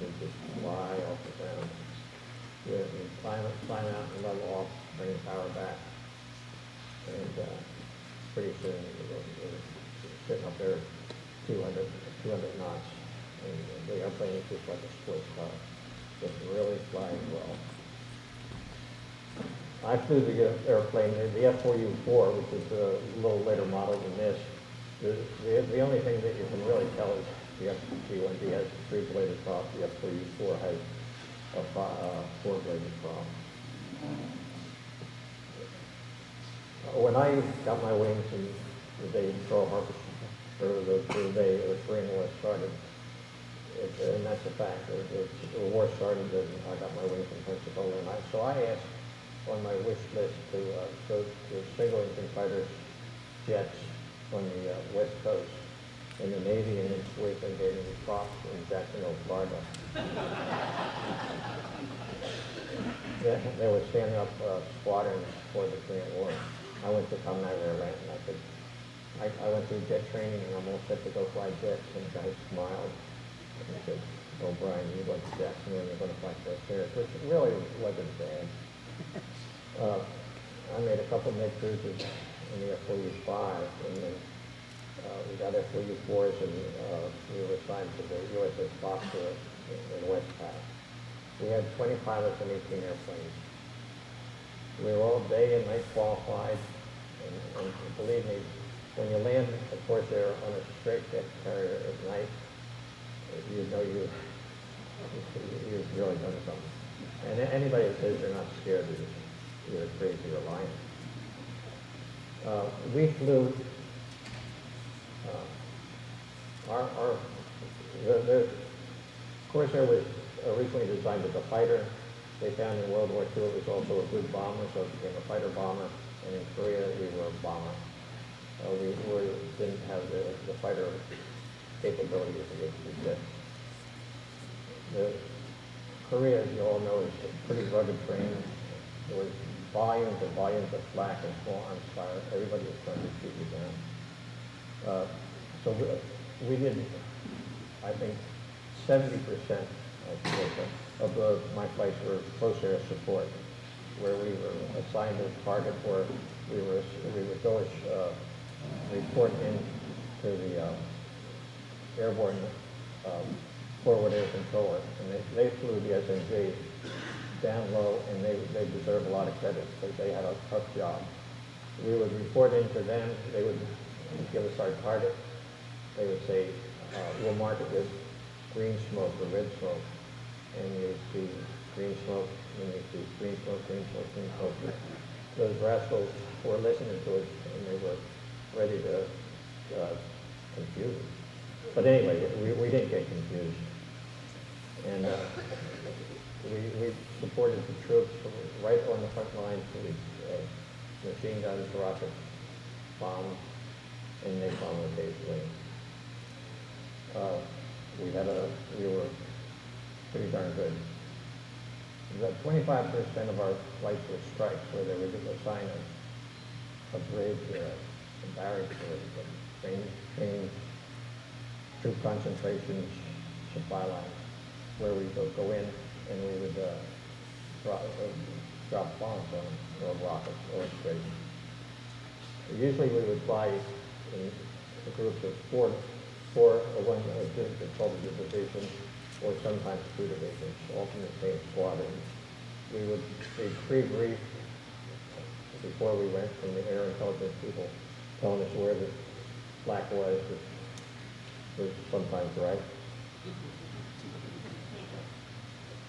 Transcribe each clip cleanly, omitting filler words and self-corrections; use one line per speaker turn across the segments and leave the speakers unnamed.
would just fly off the ground. You climb out and level off, bring the power back, and pretty soon you're sitting up there 200 knots, and the airplane is just like a sports car, just really flying well. I flew the airplane, the F4U4, which is a little later model than this. The only thing that you can really tell is the F310 has a 3-bladed prop, the F4U4 has a 4-bladed prop. When I got my wings and the day Pearl Harbor, or the day the Korean War started, and that's a fact, the war started and I got my wings in Pensacola, and so I asked on my wish list to go to single-engine fighters, jets on the West Coast, and the Navy in its wisdom gave me props in Jacksonville, Florida. They were standing up squadrons for the Korean War. I went to Commander Atlanta, and I said, I went through jet training and I'm all set to go fly jets, and the guy smiled and he said, "Oh, Brian, you went to Jacksonville and you're going to fly Corsair," which really wasn't bad. I made a couple mid-cruises in the F4U5, and then we got F4U4s, and we were assigned to the USS Boxer in Westpac. We had 20 pilots and 18 airplanes. We were all day and night qualified, and believe me, when you land a Corsair on a straight jet carrier at night, you know you've really done something. And anybody that says they're not scared is either crazy or lying. We flew the Corsair was originally designed as a fighter. They found in World War II it was also a good bomber, so it became a fighter bomber. And in Korea we were a bomber. We didn't have the fighter capabilities against the jets. Korea, as you all know, is a pretty rugged terrain. There was volumes and volumes of flak and small arms fire. Everybody was trying to shoot you down. So we did, I think, 70% of my flights were Corsair support, where we were assigned a target where we would go report in to the airborne forward air controller, and they flew the SNG down low, and they deserve a lot of credit because they had a tough job. We would report into them, they would give us our target, they would say, we'll mark it with green smoke or red smoke, and you would see green smoke, and you would see green smoke, green smoke, green smoke. Those rascals were listening to us, and they were ready to confuse us. But anyway, we didn't get confused. And we supported the troops right on the front lines with machine guns, rockets, bombs, and napalm occasionally. We were pretty darn good. About 25% of our flights were strikes, where they would assign a bridge or a barracks or a training troop concentrations, supply lines, where we would go in and we would drop bombs on them, or rockets, or straight. Usually we would fly in groups of four or one called a division, or sometimes two divisions, all from the same squadron. We would be pre-briefed before we went from the air intelligence people telling us where the flak was, which was sometimes right.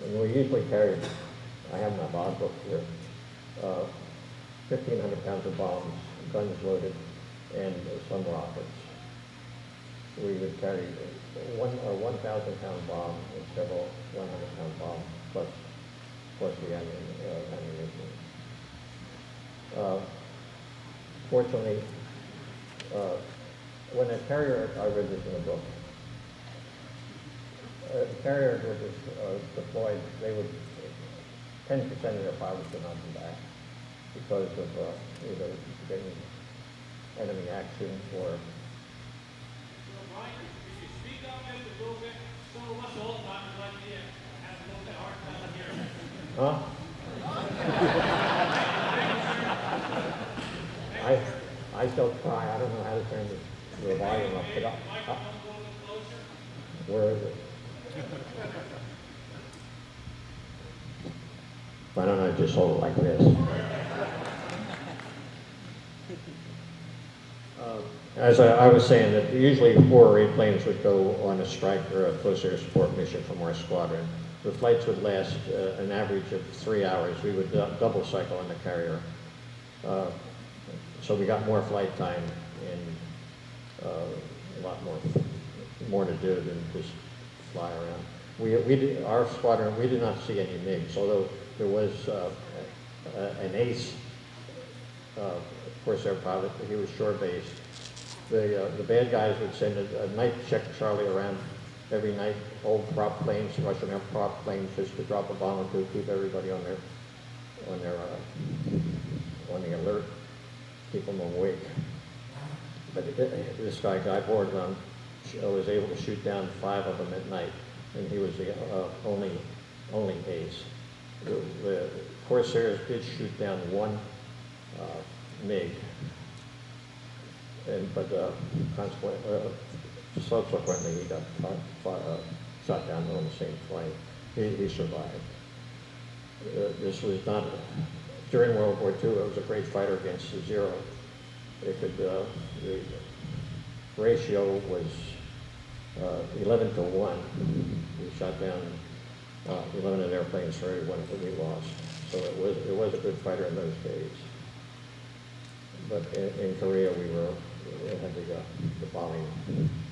And we usually carried, I have my bomb book here, 1,500 pounds of bombs, guns loaded, and some rockets. We would carry a 1,000-pound bomb and several 100-pound bombs, plus the ammunition. Fortunately, when a carrier, I read this in a book, a carrier was deployed, they would, 10% of their pilots would not come back because of either getting enemy action or
Brian, could you speak up just a little bit? Some of us old timers like to
Huh? I, I still try. I don't know how to turn the volume up. But where is it? Why don't I just hold it like this? As I was saying, that usually 4 or 8 planes would go on a strike or a Corsair support mission from our squadron. The flights would last an average of 3 hours. We would double cycle on the carrier. So we got more flight time and a lot more to do than just fly around. Our squadron, we did not see any MiGs, although there was an ace Corsair pilot, but he was shore-based. The bad guys would send a night check Charlie around every night, old prop planes, Russian prop planes, just to drop a bomb or two, keep everybody on the alert, keep them awake. But this guy boarded on, was able to shoot down 5 of them at night, and he was the only ace. The Corsairs did shoot down 1 MiG, but subsequently he got shot down on the same flight. He survived. This was not, during World War II, it was a great fighter against the Zero. It could, the ratio was 11 to 1. We shot down 11 airplanes for every one that we lost. So it was a good fighter in those days. But in Korea, we had the bombing.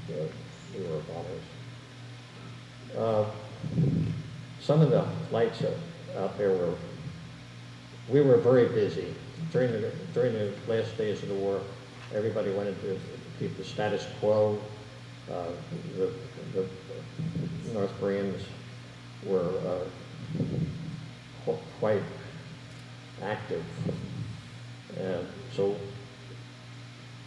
We were bombers. Some of the flights out there we were very busy. During the last days of the war, everybody wanted to keep the status quo. The North Koreans were quite active. So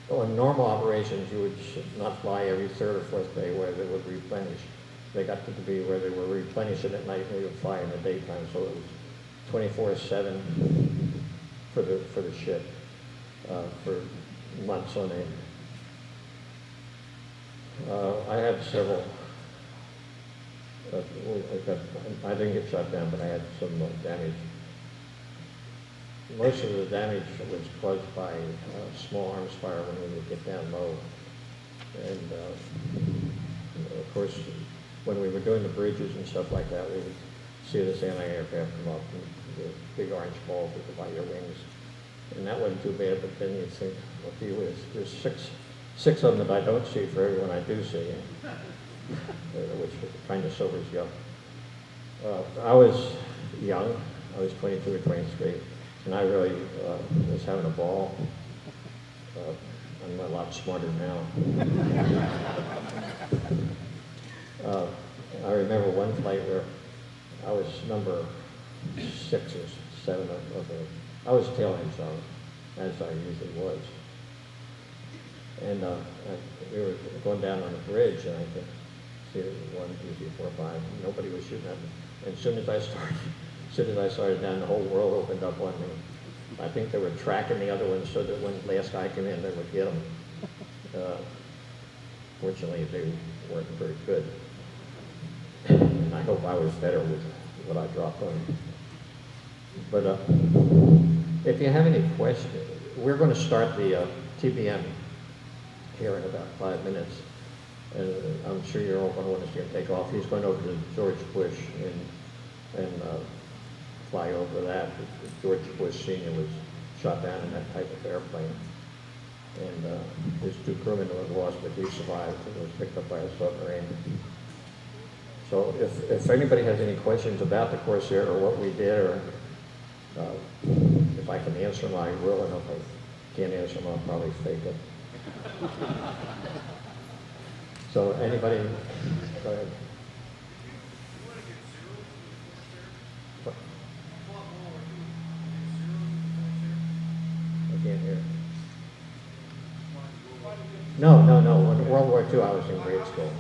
on normal operations, you would not fly every 3rd or 4th day where they would replenish. They got to be where they were replenishing at night, and they would fly in the daytime. So it was 24/7 for the ship for months on end. I had several. I didn't get shot down, but I had some damage. Most of the damage was caused by small arms fire when we would get down low. And of course, when we were doing the bridges and stuff like that, we would see this anti-aircraft come up and the big orange balls with the by your wings. And that wasn't too bad, but then you think, well, gee whiz, there's six of them that I don't see for everyone I do see, which kind of sobers you up. I was young. I was 22 or 23. And I really was having a ball. I'm a lot smarter now. I remember one flight where I was number 6 or 7 of the, I was tail end zone, as I usually was. And we were going down on the bridge, and I could see 1, 2, 3, 4, 5. Nobody was shooting at me. And as soon as I started down, the whole world opened up on me. I think they were tracking the other ones so that when the last guy came in, they would get him. Fortunately, they weren't very good. And I hope I was better with what I dropped on them. But if you have any questions, we're going to start the TBM here in about 5 minutes. And I'm sure you're all going to want to see him take off. He's going over to George Bush and fly over that. George Bush Sr. was shot down in that type of airplane. And his 2 crewmen were lost, but he survived and was picked up by a submarine. So if anybody has any questions about the Corsair or what we did, or if I can answer them, I will, and if I can't answer them, I'll probably fake it. So anybody, go ahead. I can't hear. No. In World War II, I was in grade school.